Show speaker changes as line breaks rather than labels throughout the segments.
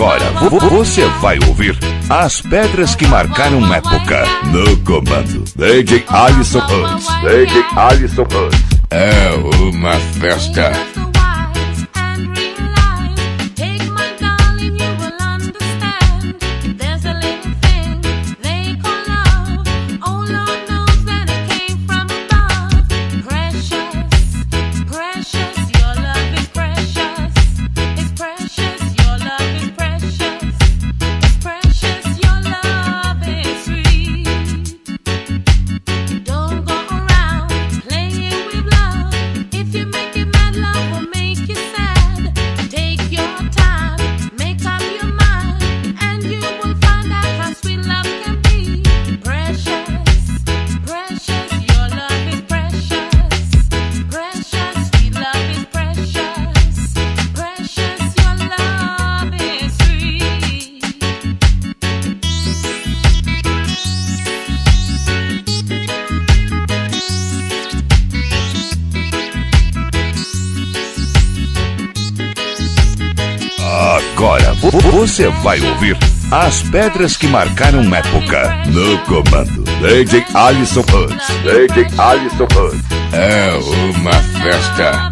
Agora você vai ouvir as pedras que marcaram época. No comando, DJ Alisson Hutz. DJ Alisson Hutz. É uma festa. Agora você vai ouvir as pedras que marcaram época. No comando, DJ Alisson Hutz. DJ Alisson Hutz. É uma festa.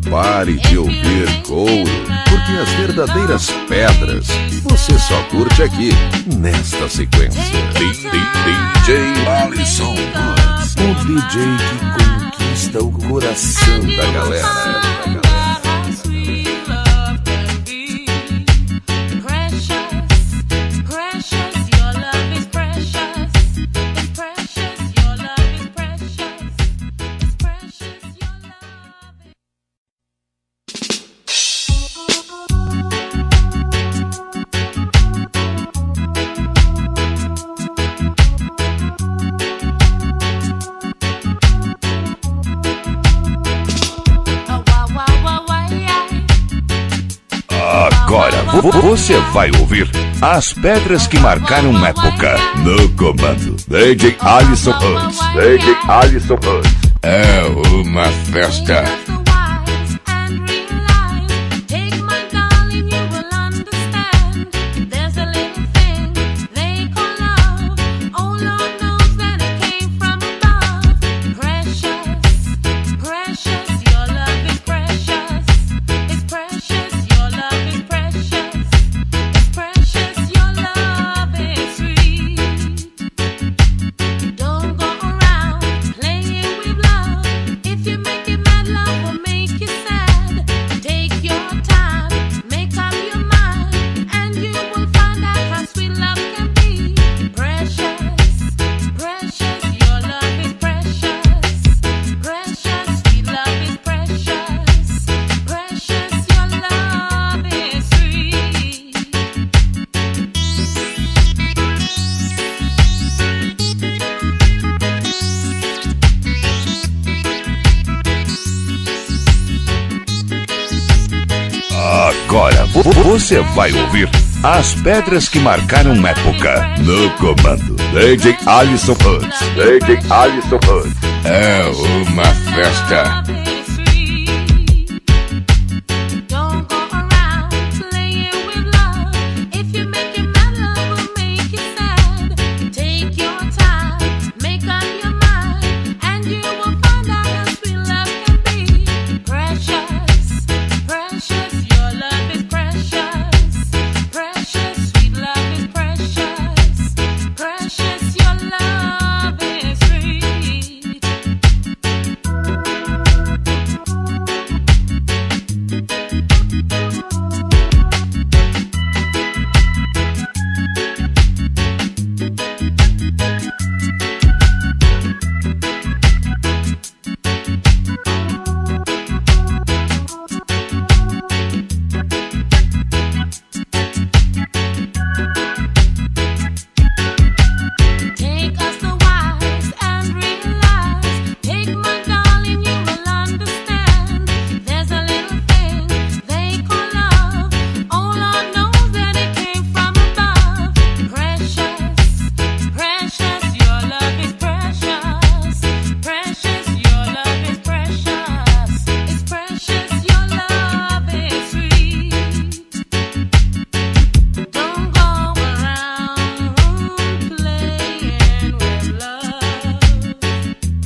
Pare de ouvir couro, porque as verdadeiras pedras você só curte aqui, nesta sequência. DJ Alisson Hutz, o DJ que conquista o coração da galera. Agora você vai ouvir as pedras que marcaram época. No comando, DJ Alisson Hutz. DJ Alisson Hutz. É uma festa. Agora você vai ouvir As pedras que marcaram época. No comando, DJ Alisson Hoods. DJ Alisson Hoods. É uma festa.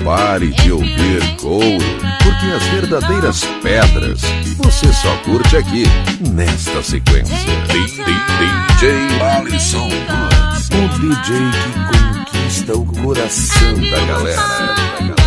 Pare de ouvir couro, porque as verdadeiras pedras você só curte aqui, nesta sequência. DJ Alisson Hoods, o DJ que conquista o coração da galera.